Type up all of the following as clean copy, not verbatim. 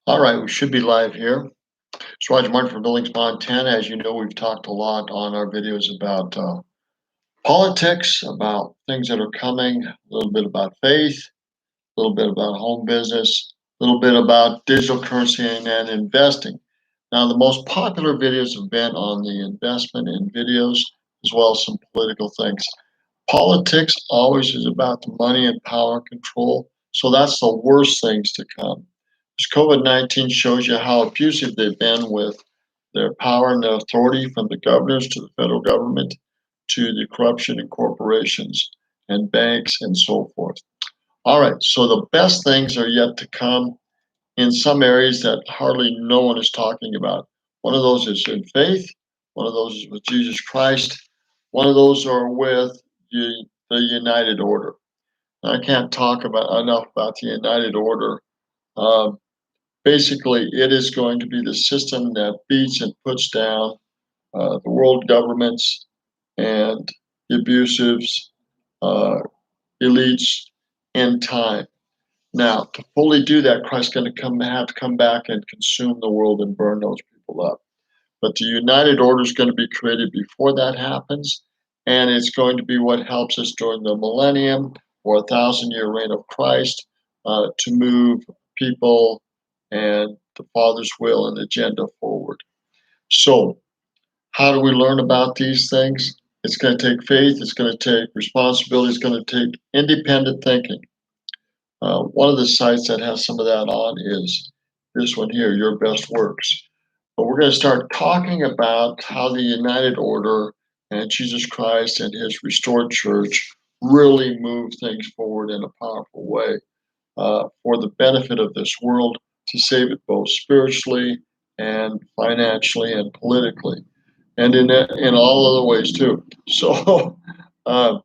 All right, we should be live here. It's Roger Martin from Billings, Montana. As you know, we've talked a lot on our videos about politics, about things that are coming, a little bit about faith, a little bit about home business, a little bit about digital currency and investing. Now, the most popular videos have been on the investment in videos, as well as some political things. Politics always is about the money and power and control, so that's the worst things to come. Because COVID-19 shows you how abusive they've been with their power and their authority, from the governors to the federal government to the corruption in corporations and banks and so forth. All right, so the best things are yet to come in some areas that hardly no one is talking about. One of those is in faith, one of those is with Jesus Christ, one of those are with the United Order. I can't talk about enough about the United Order. Um, Basically, it is going to be the system that beats and puts down the world governments and the abusives, uh, elites in time. Now, to fully do that, Christ's going to have to come back and consume the world and burn those people up. But the United Order is going to be created before that happens, and it's going to be what helps us during the millennium or 1,000-year reign of Christ to move people and the Father's will and agenda forward. So, how do we learn about these things? It's going to take faith, it's going to take responsibility, it's going to take independent thinking. One of the sites that has some of that on is this one here, Your Best Works. But we're going to start talking about how the United Order and Jesus Christ and his restored church really move things forward in a powerful way for the benefit of this world, to save it both spiritually and financially and politically, and in all other ways too. So uh,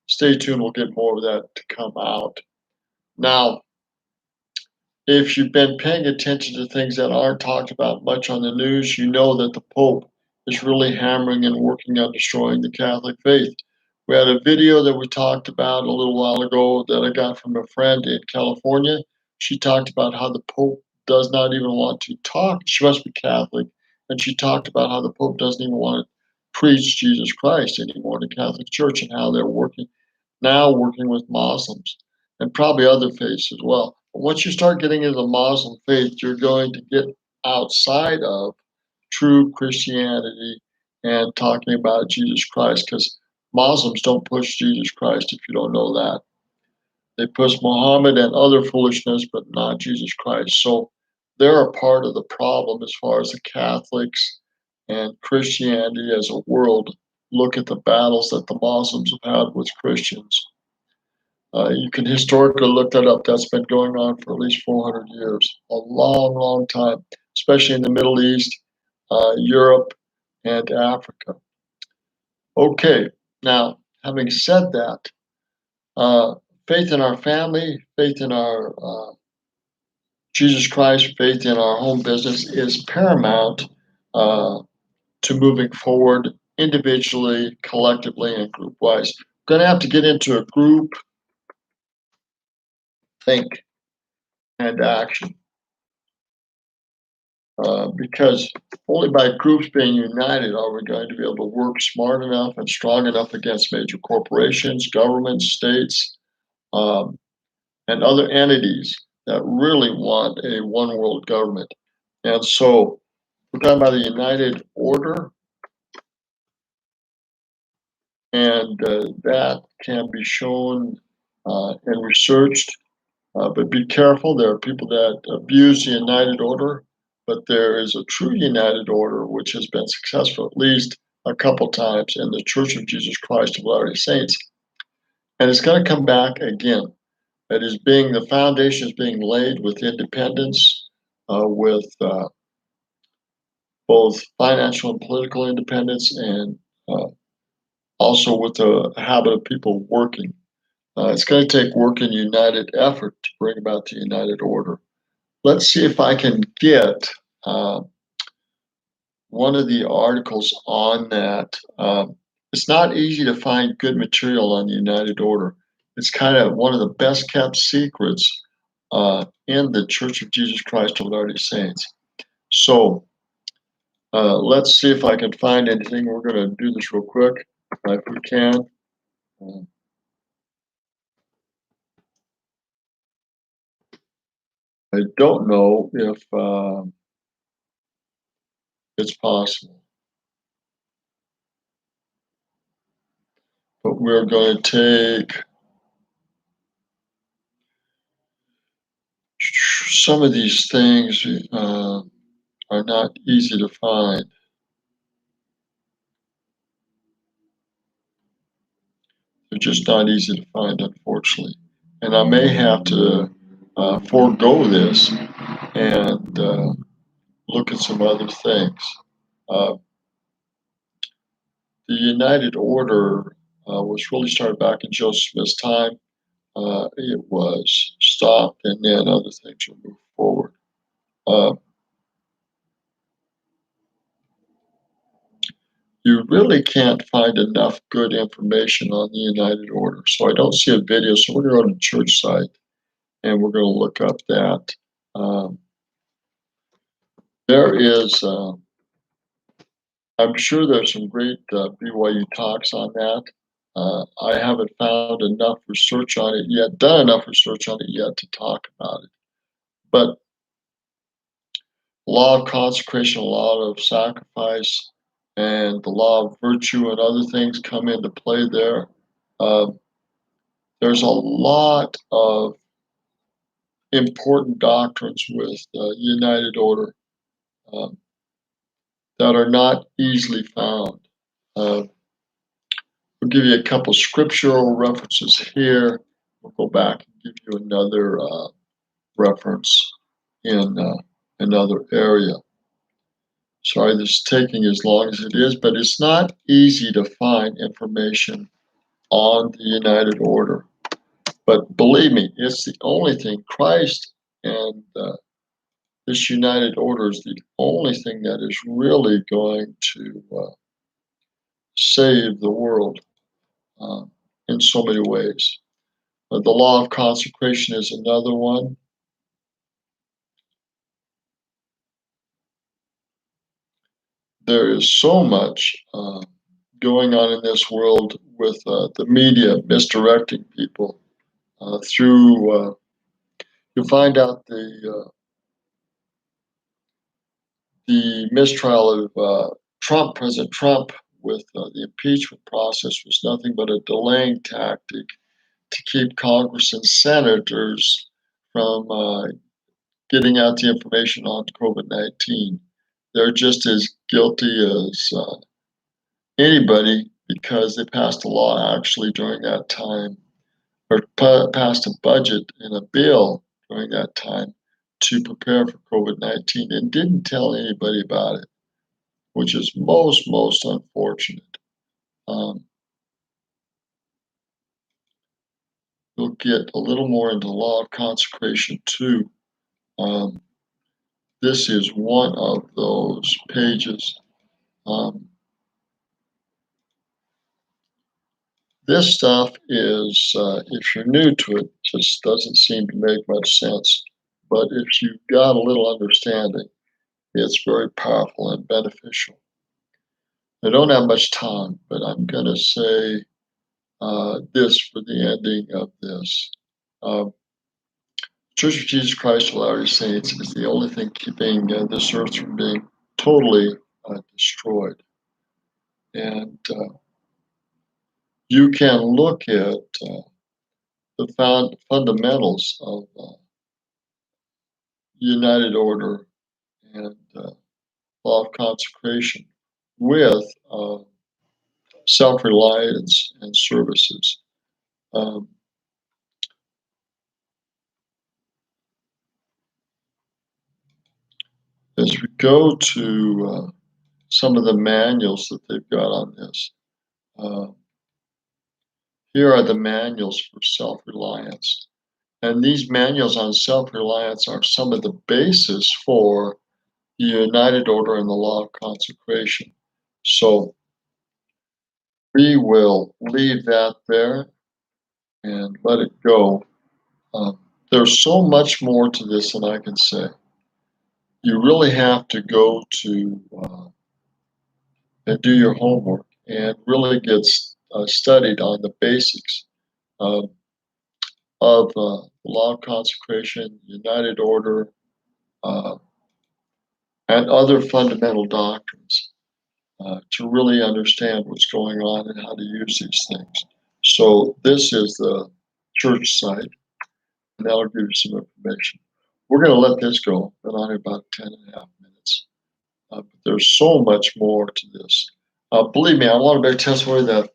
stay tuned. We'll get more of that to come out. Now, if you've been paying attention to things that aren't talked about much on the news, you know that the Pope is really hammering and working on destroying the Catholic faith. We had a video that we talked about a little while ago that I got from a friend in California. She talked about how the Pope does not even want to talk. She must be Catholic. And she talked about how the Pope doesn't even want to preach Jesus Christ anymore in the Catholic Church, and how they're working with Muslims and probably other faiths as well. But once you start getting into the Muslim faith, you're going to get outside of true Christianity and talking about Jesus Christ, because Muslims don't push Jesus Christ, if you don't know that. They push Muhammad and other foolishness, but not Jesus Christ. So they're a part of the problem as far as the Catholics and Christianity as a world look at the battles that the Muslims have had with Christians. You can historically look that up. That's been going on for at least 400 years, a long, long time, especially in the Middle East, Europe, and Africa. Okay, now, having said that, uh, faith in our family, faith in our Jesus Christ, faith in our home business is paramount uh, to moving forward individually, collectively, and group wise. Going to have to get into a group think and action. Because only by groups being united are we going to be able to work smart enough and strong enough against major corporations, governments, states, um, and other entities that really want a one world government. And so we're talking about a united order, and that can be shown and researched. But be careful, there are people that abuse the united order, but there is a true united order which has been successful at least a couple times in the Church of Jesus Christ of Latter-day Saints. And it's going to come back again. It is being, the foundation is being laid with independence, with both financial and political independence, and uh, also with the habit of people working. It's going to take work and united effort to bring about the united order. Let's see if I can get uh, one of the articles on that. It's not easy to find good material on the United Order. It's kind of one of the best kept secrets in the Church of Jesus Christ of Latter-day Saints. So let's see if I can find anything. We're going to do this real quick, if we can. I don't know if it's possible, but we're going to take some of these things are not easy to find. They're just not easy to find, unfortunately. And I may have to forego this and look at some other things. The United Order was really started back in Joseph Smith's time. It was stopped, and then other things were moved forward. You really can't find enough good information on the United Order. So I don't see a video. So we're going to go to the church site and we're going to look up that. There is, I'm sure there's some great BYU talks on that. I haven't found enough research on it yet, done enough research on it yet to talk about it. But law of consecration, law of sacrifice, and the law of virtue and other things come into play there. There's a lot of important doctrines with the United Order that are not easily found. We'll give you a couple scriptural references here. We'll go back and give you another reference in another area. Sorry, this is taking as long as it is, but it's not easy to find information on the United Order. But believe me, it's the only thing. Christ and this United Order is the only thing that is really going to save the world in so many ways. The law of consecration is another one. There is so much going on in this world with the media misdirecting people through. You find out the mistrial of President Trump, with the impeachment process was nothing but a delaying tactic to keep Congress and senators from getting out the information on COVID-19. They're just as guilty as anybody because they passed a law actually during that time, or passed a budget and a bill during that time to prepare for COVID-19 and didn't tell anybody about it, which is most unfortunate. We'll get a little more into the law of consecration too. This is one of those pages. This stuff is, if you're new to it, just doesn't seem to make much sense. But if you've got a little understanding, it's very powerful and beneficial. I don't have much time, but I'm going to say this for the ending of this. Church of Jesus Christ of Latter-day Saints is the only thing keeping this earth from being totally destroyed. And you can look at the fundamentals of United Order and law of consecration with self-reliance and services. As we go to some of the manuals that they've got on this, here are the manuals for self-reliance. And these manuals on self-reliance are some of the basis for the United Order and the law of consecration. So we will leave that there and let it go. There's so much more to this than I can say. You really have to go to and do your homework and really get studied on the basics of law of consecration, United Order, uh, and other fundamental doctrines to really understand what's going on and how to use these things. So this is the church site, and that'll give you some information. We're going to let this go. Been on about 10 and a half minutes. But there's so much more to this. Believe me, I want to bear testimony that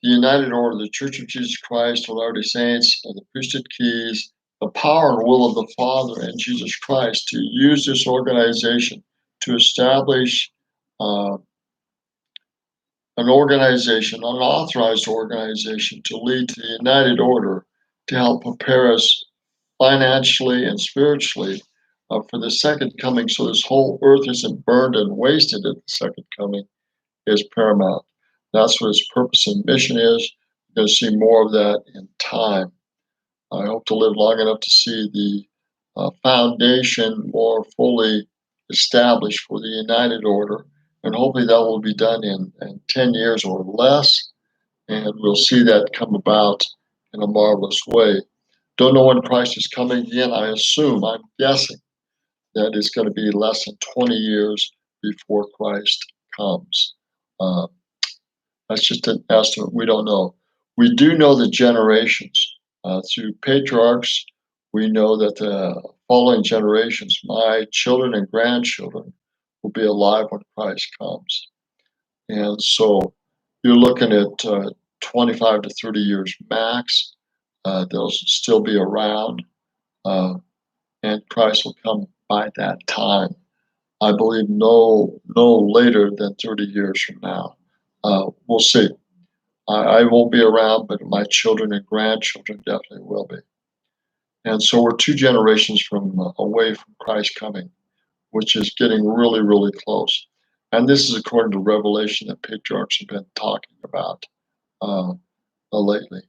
the United Order, the Church of Jesus Christ, the Latter-day Saints, and the priesthood keys, the power and will of the Father and Jesus Christ to use this organization to establish uh, an organization, an authorized organization to lead to the United Order to help prepare us financially and spiritually for the second coming, so this whole earth isn't burned and wasted at the second coming, is paramount. That's what its purpose and mission is. You're going to see more of that in time. I hope to live long enough to see the foundation more fully established for the United Order, and hopefully that will be done in 10 years or less, and we'll see that come about in a marvelous way. Don't know when Christ is coming again. I'm guessing that it's going to be less than 20 years before Christ comes. Uh, that's just an estimate. We don't know. We do know the generations. Through patriarchs, we know that the following generations, my children and grandchildren, will be alive when Christ comes. And so you're looking at 25 to 30 years max. They'll still be around, and Christ will come by that time. I believe no later than 30 years from now. We'll see. I won't be around, but my children and grandchildren definitely will be. And so we're 2 generations from away from Christ coming, which is getting really, really close. And this is according to Revelation that patriarchs have been talking about lately,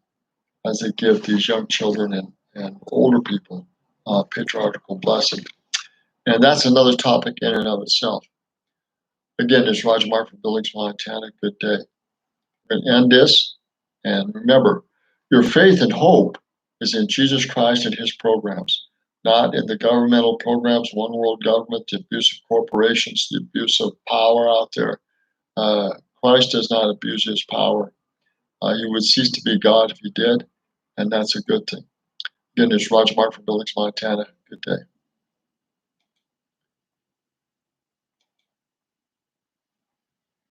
as they give these young children and older people patriarchal blessing. And that's another topic in and of itself. Again, this is Roger Mark from Billings, Montana. Good day. We're going to end this. And remember, your faith and hope is in Jesus Christ and his programs, not in the governmental programs, one world government, the abuse of corporations, the abuse of power out there. Christ does not abuse his power. He would cease to be God if he did, and that's a good thing. Again, it's Roger Mark from Billings, Montana. Good day.